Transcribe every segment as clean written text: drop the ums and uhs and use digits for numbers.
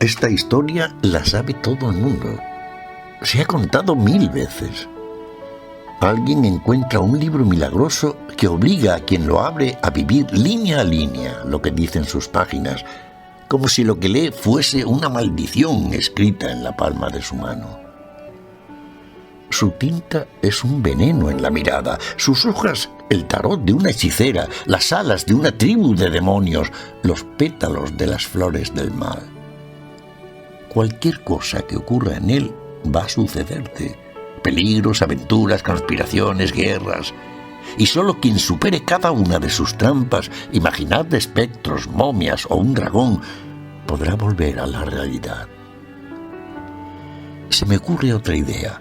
Esta historia la sabe todo el mundo. Se ha contado 1000 veces. Alguien encuentra un libro milagroso que obliga a quien lo abre a vivir línea a línea lo que dicen sus páginas, como si lo que lee fuese una maldición escrita en la palma de su mano. Su tinta es un veneno en la mirada, sus hojas el tarot de una hechicera, las alas de una tribu de demonios, los pétalos de las flores del mal. Cualquier cosa que ocurra en él va a sucederte. Peligros, aventuras, conspiraciones, guerras. Y solo quien supere cada una de sus trampas, imaginad de espectros, momias o un dragón, podrá volver a la realidad. Se me ocurre otra idea.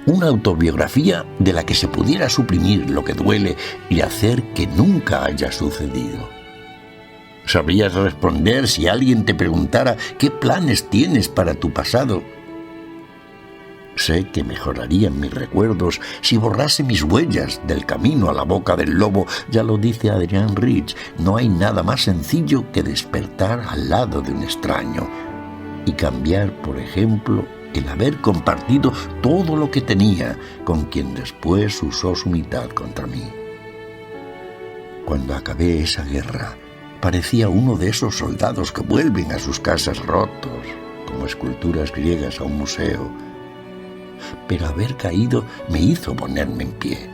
Una autobiografía de la que se pudiera suprimir lo que duele y hacer que nunca haya sucedido. ¿Sabrías responder si alguien te preguntara qué planes tienes para tu pasado? Sé que mejorarían mis recuerdos si borrase mis huellas del camino a la boca del lobo. Ya lo dice Adrienne Rich, no hay nada más sencillo que despertar al lado de un extraño y cambiar, por ejemplo, el haber compartido todo lo que tenía con quien después usó su mitad contra mí. Cuando acabé esa guerra, parecía uno de esos soldados que vuelven a sus casas rotos, como esculturas griegas a un museo. Pero haber caído me hizo ponerme en pie.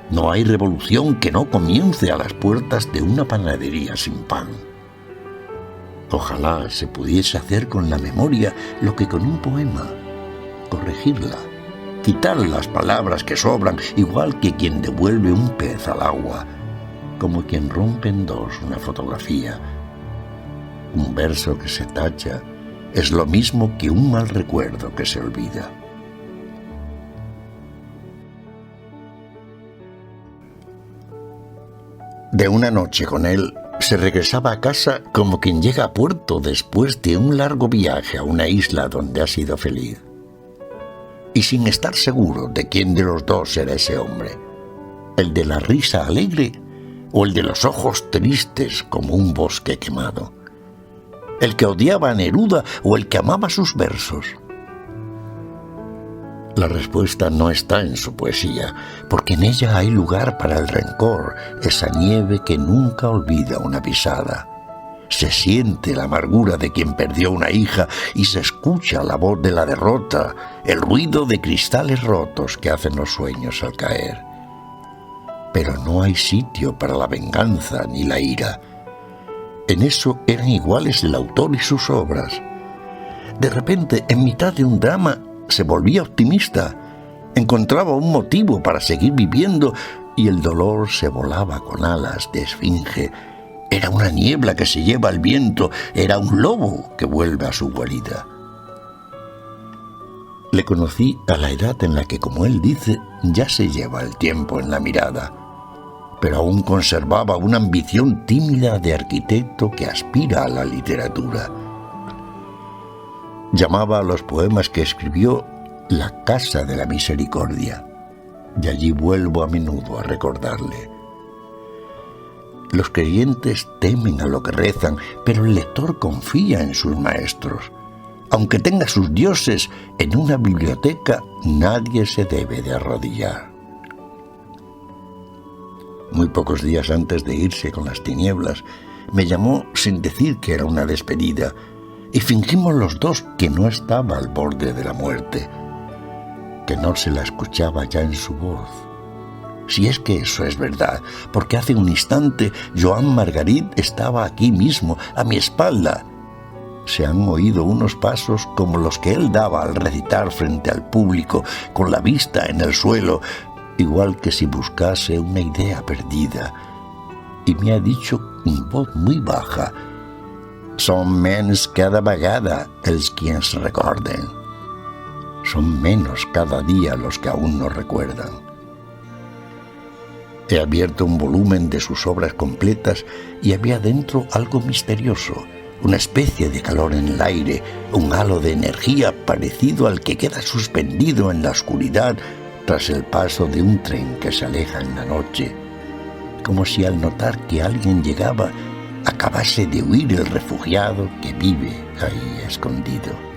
No hay revolución que no comience a las puertas de una panadería sin pan. Ojalá se pudiese hacer con la memoria lo que con un poema, corregirla, quitar las palabras que sobran, igual que quien devuelve un pez al agua, como quien rompe en dos una fotografía. Un verso que se tacha es lo mismo que un mal recuerdo que se olvida. De una noche con él, se regresaba a casa como quien llega a puerto después de un largo viaje a una isla donde ha sido feliz. Y sin estar seguro de quién de los dos era ese hombre, el de la risa alegre o el de los ojos tristes como un bosque quemado, el que odiaba a Neruda o el que amaba sus versos. La respuesta no está en su poesía, porque en ella hay lugar para el rencor, esa nieve que nunca olvida una pisada. Se siente la amargura de quien perdió una hija y se escucha la voz de la derrota, el ruido de cristales rotos que hacen los sueños al caer. Pero no hay sitio para la venganza ni la ira. En eso eran iguales el autor y sus obras. De repente, en mitad de un drama, se volvía optimista, encontraba un motivo para seguir viviendo y el dolor se volaba con alas de esfinge. Era una niebla que se lleva al viento, era un lobo que vuelve a su guarida. Le conocí a la edad en la que, como él dice, ya se lleva el tiempo en la mirada, pero aún conservaba una ambición tímida de arquitecto que aspira a la literatura. Llamaba a los poemas que escribió la Casa de la Misericordia, y allí vuelvo a menudo a recordarle. Los creyentes temen a lo que rezan, pero el lector confía en sus maestros. Aunque tenga sus dioses en una biblioteca, nadie se debe de arrodillar. Muy pocos días antes de irse con las tinieblas, me llamó sin decir que era una despedida, y fingimos los dos que no estaba al borde de la muerte, que no se la escuchaba ya en su voz. Si es que eso es verdad, porque hace un instante Joan Margarit estaba aquí mismo, a mi espalda. Se han oído unos pasos como los que él daba al recitar frente al público, con la vista en el suelo, igual que si buscase una idea perdida. Y me ha dicho en voz muy baja: «Són menys cada vegada els que ens recorden». Son menos cada día los que aún nos recuerdan. He abierto un volumen de sus obras completas y había dentro algo misterioso, una especie de calor en el aire, un halo de energía parecido al que queda suspendido en la oscuridad tras el paso de un tren que se aleja en la noche, como si al notar que alguien llegaba acabase de huir el refugiado que vive ahí escondido.